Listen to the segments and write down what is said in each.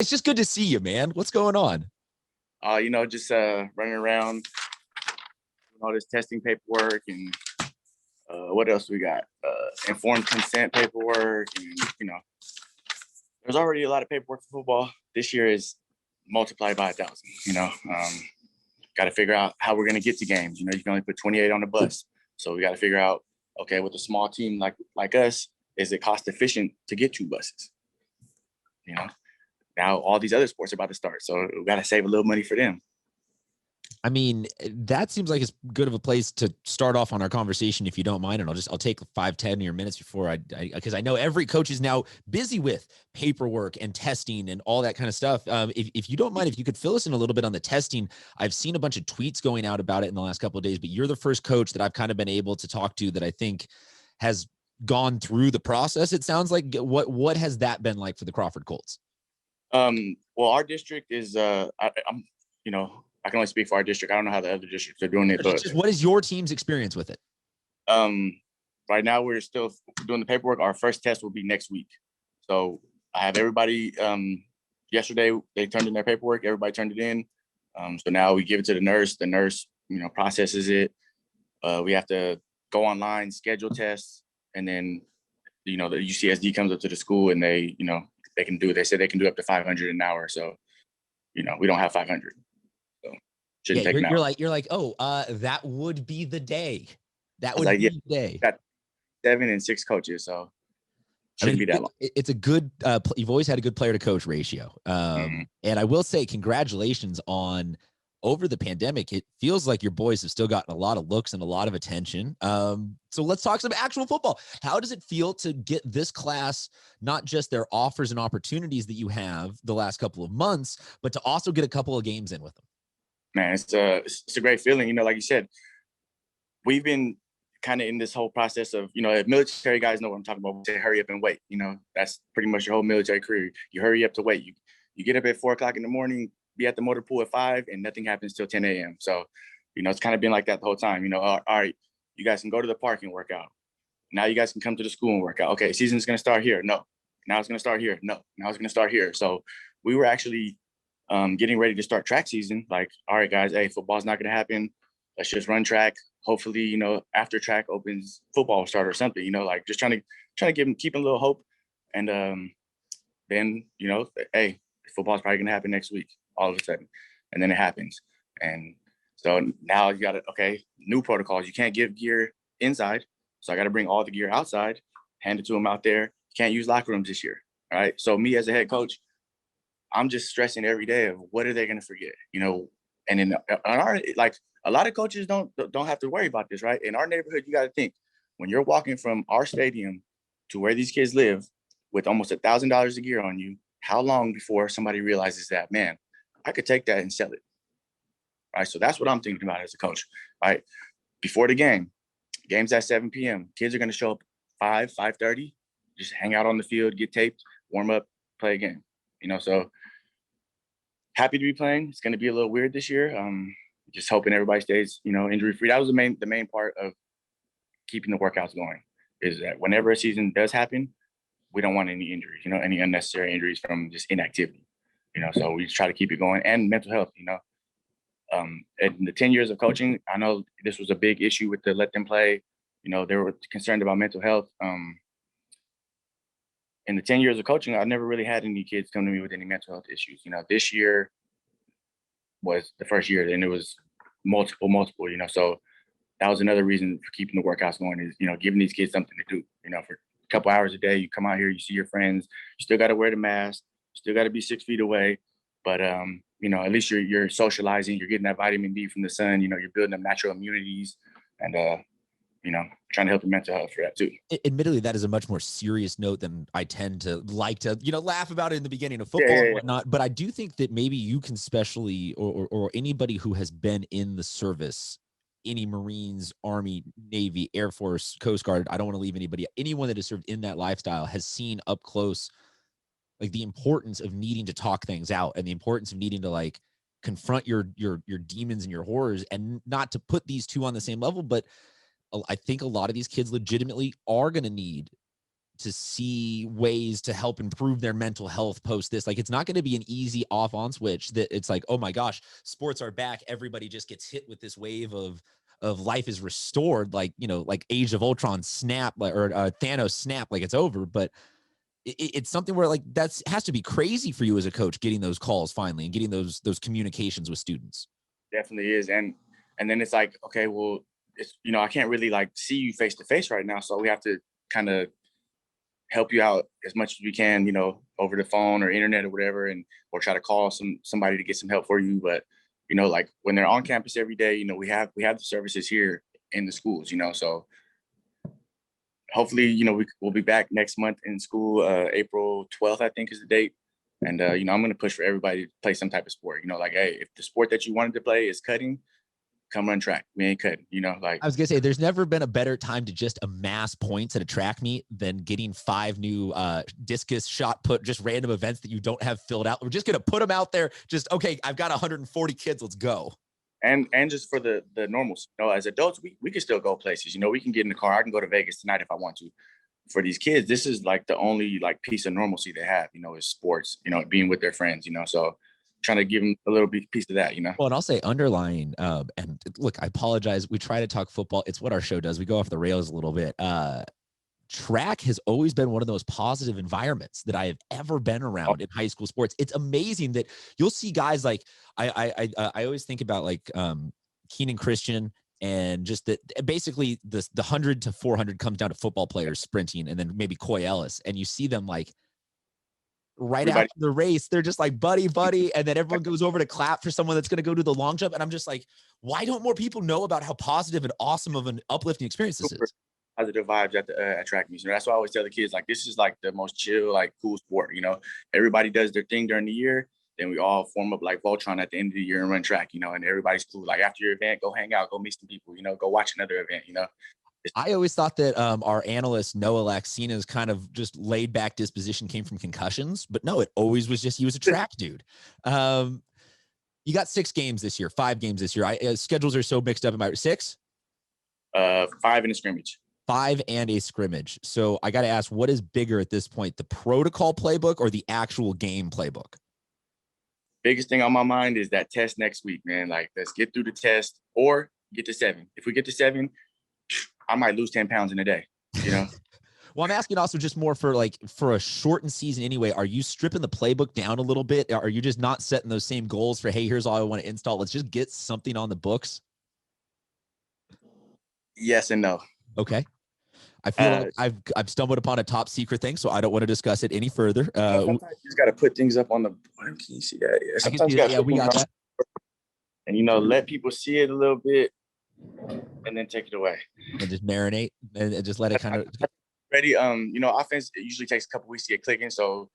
It's just good to see you, man. What's going on? Just running around doing all this testing paperwork and what else we got? Informed consent paperwork, and there's already a lot of paperwork for football. This year is multiplied by 1,000. Got to figure out how we're going to get to games. You can only put 28 on the bus, so we got to figure out, okay, with a small team like us, is it cost efficient to get 2 buses? Now all these other sports are about to start, so we got to save a little money for them. I mean, that seems like it's good of a place to start off on our conversation, if you don't mind. And I'll take 5-10 of your minutes before because I know every coach is now busy with paperwork and testing and all that kind of stuff. If you don't mind, if you could fill us in a little bit on the testing. I've seen a bunch of tweets going out about it in the last couple of days, but you're the first coach that I've kind of been able to talk to that I think has gone through the process. It sounds like what has that been like for the Crawford Colts? Well, our district is I can only speak for our district. I don't know how the other districts are doing it, but just what is your team's experience with it? Right now we're still doing the paperwork. Our first test will be next week. So I have everybody. Yesterday they turned in their paperwork. Everybody turned it in. So now we give it to the nurse. The nurse, processes it. We have to go online, schedule tests, and then, the UCSD comes up to the school and they can do it. They said they can do up to 500 an hour. So, we don't have 500. So shouldn't take an hour. You're like, that would be the day. That would be the day. Got 7 and 6 coaches, so shouldn't be that long. It's a good. You've always had a good player to coach ratio, and I will say congratulations on over the pandemic. It feels like your boys have still gotten a lot of looks and a lot of attention. So let's talk some actual football. How does it feel to get this class, not just their offers and opportunities that you have the last couple of months, but to also get a couple of games in with them? Man, it's a great feeling. Like you said, we've been kind of in this whole process of, if military guys know what I'm talking about, we say hurry up and wait. That's pretty much your whole military career. You hurry up to wait. You get up at 4:00 in the morning, be at the motor pool at 5, and nothing happens till 10 a.m. So, it's kind of been like that the whole time. All right, you guys can go to the park and work out. Now you guys can come to the school and work out. Okay, season's going to start here. No. Now it's going to start here. No. Now it's going to start here. So we were actually getting ready to start track season. Like, all right, guys, hey, football's not going to happen. Let's just run track. Hopefully, after track opens, football will start or something. Like just trying to keep a little hope. And then, hey, football's probably going to happen next week all of a sudden. And then it happens. And so now you got to, new protocols. You can't give gear inside. So I got to bring all the gear outside, hand it to them out there. You can't use locker rooms this year. All right. So me as a head coach, I'm just stressing every day of what are they going to forget, and in our, a lot of coaches don't have to worry about this, right? In our neighborhood, you got to think when you're walking from our stadium to where these kids live with almost $1,000 a year on you, how long before somebody realizes that, man, I could take that and sell it. Right. So that's what I'm thinking about as a coach, right? Before the game's at 7 p.m. Kids are going to show up 5:30, just hang out on the field, get taped, warm up, play a game. So happy to be playing. It's going to be a little weird this year. Just hoping everybody stays, injury free. That was the main part of keeping the workouts going, is that whenever a season does happen, we don't want any injuries, any unnecessary injuries from just inactivity, so we just try to keep it going, and mental health, in the 10 years of coaching, I know this was a big issue with the let them play. They were concerned about mental health. In the 10 years of coaching, I never really had any kids come to me with any mental health issues. This year was the first year, and it was multiple, so that was another reason for keeping the workouts going is, giving these kids something to do, for a couple hours a day. You come out here, you see your friends, you still got to wear the mask, you still got to be 6 feet away. But, at least you're socializing, you're getting that vitamin D from the sun, you're building up natural immunities, and, trying to help the mental health for that too. Admittedly, that is a much more serious note than I tend to like to, laugh about it in the beginning of football and whatnot. But I do think that maybe you can specially, or anybody who has been in the service, any Marines, Army, Navy, Air Force, Coast Guard, I don't want to leave anyone that has served in that lifestyle has seen up close, like the importance of needing to talk things out and the importance of needing to confront your demons and your horrors, and not to put these two on the same level. But I think a lot of these kids legitimately are going to need to see ways to help improve their mental health post this. Like, it's not going to be an easy off on switch that it's like, oh my gosh, sports are back. Everybody just gets hit with this wave of life is restored. Like, you know, like Age of Ultron snap, or Thanos snap, like it's over. But it's something where like has to be crazy for you as a coach, getting those calls finally and getting those communications with students. Definitely is. And then it's like, okay, well, it's, you know, I can't really like see you face to face right now. So we have to kind of help you out as much as we can, you know, over the phone or internet or whatever, and or try to call somebody to get some help for you. But, you know, like when they're on campus every day, you know, we have the services here in the schools, you know, so hopefully, you know, we'll be back next month in school. April 12th, I think, is the date. And, you know, I'm going to push for everybody to play some type of sport, you know, like, hey, if the sport that you wanted to play is cutting, come run track. We ain't cutting, you know, like. I was gonna say, there's never been a better time to just amass points at a track meet than getting 5 new discus, shot put, just random events that you don't have filled out. We're just gonna put them out there. Just, okay, I've got 140 kids. Let's go. And just for the normals, you know, as adults, we can still go places. You know, we can get in the car. I can go to Vegas tonight if I want to. For these kids, this is like the only like piece of normalcy they have, you know, is sports, you know, being with their friends, you know. So trying to give them a little bit piece of that, you know. Well, and I'll say underlying, and look, I apologize. We try to talk football. It's what our show does. We go off the rails a little bit. Track has always been one of the most positive environments that I have ever been around in high school sports. It's amazing that you'll see guys like I always think about like Keenan Christian, and just that basically the 100 to 400 comes down to football players sprinting, and then maybe Coy Ellis, and you see them like right after the race, they're just like buddy, and then everyone goes over to clap for someone that's going to go do the long jump. And I'm just like, why don't more people know about how positive and awesome of an uplifting experience this is? Positive vibes at the track meets. You know, that's why I always tell the kids, like, this is like the most chill, like cool sport. You know, everybody does their thing during the year. Then we all form up like Voltron at the end of the year and run track, you know, and everybody's cool. Like after your event, go hang out, go meet some people, you know, go watch another event, you know. I always thought that our analyst, Noah Laxina's kind of just laid back disposition came from concussions, but no, it always was just, he was a track dude. You got 6 games this year, 5 games this year. Schedules are so mixed up. Am I 6? 5 in a scrimmage. 5 and a scrimmage. So I got to ask, what is bigger at this point, the protocol playbook or the actual game playbook? Biggest thing on my mind is that test next week, man. Like, let's get through the test or get to 7. If we get to 7, I might lose 10 pounds in a day, you know? Well, I'm asking also just more for a shortened season anyway. Are you stripping the playbook down a little bit? Are you just not setting those same goals for, hey, here's all I want to install, let's just get something on the books? Yes and no. Okay. I feel like I've stumbled upon a top secret thing, so I don't want to discuss it any further. Sometimes you just got to put things up on the. Can you see that? Yeah, sometimes we got that. And you know, let people see it a little bit, and then take it away. And just marinate and just let it kind of. Ready. You know, offense, it usually takes a couple weeks to get clicking, so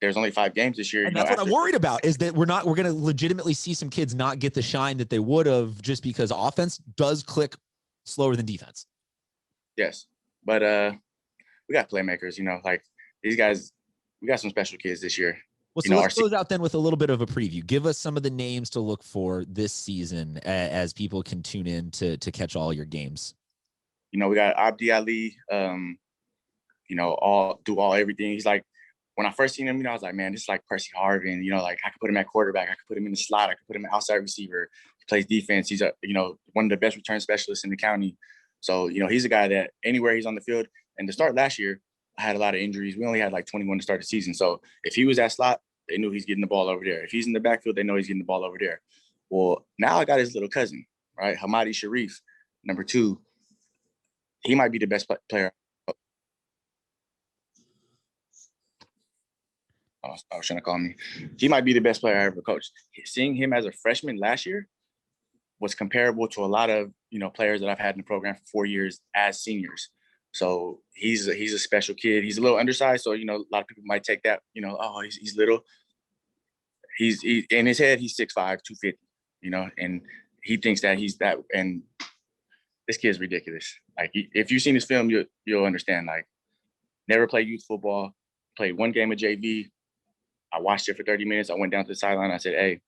there's only 5 games this year. And that's what I'm worried about, is that we're going to legitimately see some kids not get the shine that they would have just because offense does click slower than defense. Yes. But we got playmakers, you know, like these guys, we got some special kids this year. Well, so let's close out then with a little bit of a preview. Give us some of the names to look for this season as people can tune in to catch all your games. You know, we got Abdi Ali, you know, everything. He's like, when I first seen him, you know, I was like, man, this is like Percy Harvin. You know, like I could put him at quarterback. I could put him in the slot. I could put him at outside receiver. He plays defense. He's you know, one of the best return specialists in the county. So, you know, he's a guy that anywhere he's on the field. And to start last year, I had a lot of injuries. We only had like 21 to start the season. So if he was at slot, they knew he's getting the ball over there. If he's in the backfield, they know he's getting the ball over there. Well, now I got his little cousin, right? Hamadi Sharif, number 2. He might be the best player. Oh, I was trying to call me. He might be the best player I ever coached. Seeing him as a freshman last year was comparable to a lot of, you know, players that I've had in the program for 4 years as seniors. So he's a special kid. He's a little undersized, so you know a lot of people might take that, you know, oh, he's little. He's in his head he's 6'5", 250, you know, and he thinks that he's that. And this kid's ridiculous. Like if you've seen his film, you'll understand. Like never played youth football, played 1 game of JV. I watched it for 30 minutes. I went down to the sideline. I said, hey,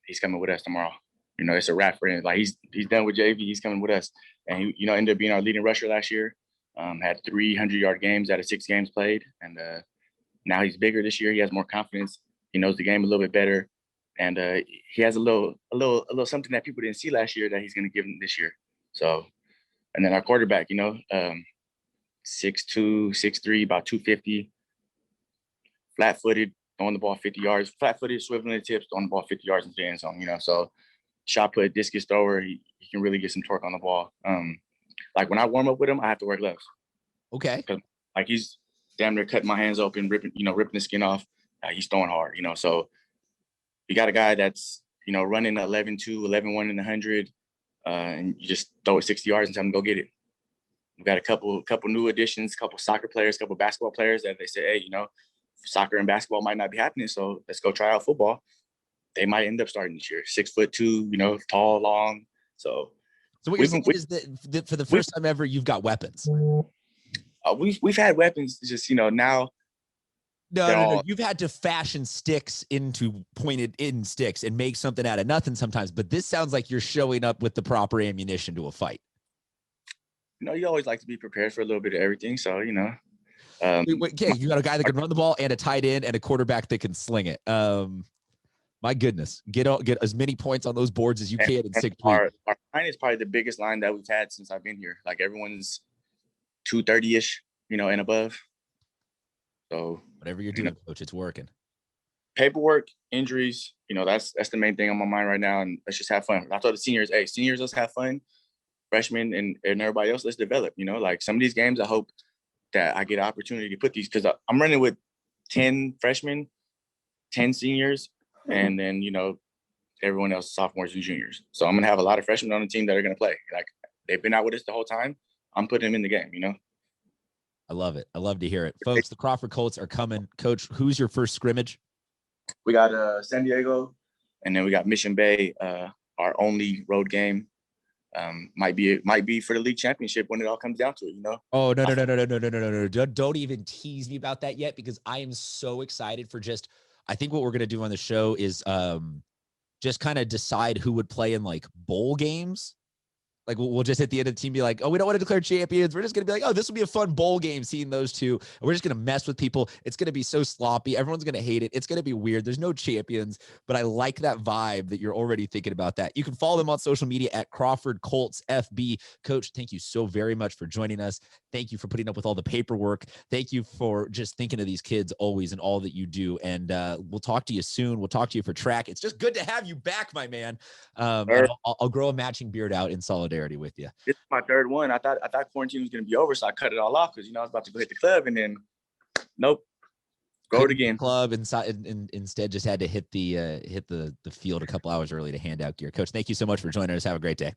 he's coming with us tomorrow. You know, it's a wrap for him. Like he's done with JV. He's coming with us. And he, you know, ended up being our leading rusher last year. Had 300-yard games out of 6 games played, and now he's bigger this year. He has more confidence. He knows the game a little bit better, and he has a little something that people didn't see last year that he's going to give him this year. So, and then our quarterback, 6'2", 6'3", about 250, flat-footed, throwing the ball 50 yards, flat-footed, swiveling the tips, throwing the ball 50 yards into the end zone. So shot put, discus thrower, he can really get some torque on the ball. Like when I warm up with him, I have to wear gloves. Okay. Like he's damn near cutting my hands open, ripping the skin off. He's throwing hard, So you got a guy that's, running 11-2, 11-1 in the 100, and you just throw it 60 yards and tell him to go get it. We've got a couple new additions, couple soccer players, couple basketball players that they say, hey, soccer and basketball might not be happening, so let's go try out football. They might end up starting this year. 6'2", tall, long. So what you're saying is that for the first time ever, you've got weapons. We've had weapons, just now. No. You've had to fashion sticks into pointed in sticks and make something out of nothing sometimes. But this sounds like you're showing up with the proper ammunition to a fight. You always like to be prepared for a little bit of everything. So, you got a guy that can run the ball and a tight end and a quarterback that can sling it. My goodness, get as many points on those boards as you can in 6 weeks. Our line is probably the biggest line that we've had since I've been here. Like everyone's 230-ish, and above. So whatever you're doing, coach, it's working. Paperwork, injuries, that's the main thing on my mind right now. And let's just have fun. I told the seniors, hey, seniors, let's have fun. Freshmen and everybody else, let's develop. Like some of these games, I hope that I get an opportunity to put these, because I'm running with 10 freshmen, 10 seniors, and then, everyone else, sophomores and juniors. So I'm going to have a lot of freshmen on the team that are going to play. Like they've been out with us the whole time. I'm putting them in the game, I love it. I love to hear it. Folks, the Crawford Colts are coming. Coach, who's your first scrimmage? We got San Diego, and then we got Mission Bay, our only road game. Might be for the league championship when it all comes down to it, Oh, no. Don't even tease me about that yet, because I am so excited for I think what we're going to do on the show is just kind of decide who would play in like bowl games. Like we'll just at the end of the team be like, oh, we don't want to declare champions. We're just going to be like, oh, this will be a fun bowl game seeing those two. And we're just going to mess with people. It's going to be so sloppy. Everyone's going to hate it. It's going to be weird. There's no champions, but I like that vibe that you're already thinking about that. You can follow them on social media at Crawford Colts FB. Coach, thank you so very much for joining us. Thank you for putting up with all the paperwork. Thank you for just thinking of these kids always and all that you do. And we'll talk to you soon. We'll talk to you for track. It's just good to have you back, my man. And I'll grow a matching beard out in solidarity with you. This is my third one. I thought quarantine was going to be over, so I cut it all off because I was about to go hit the club, and then nope, go it again. Club inside, and instead just had to hit the field a couple hours early to hand out gear. Coach, thank you so much for joining us. Have a great day.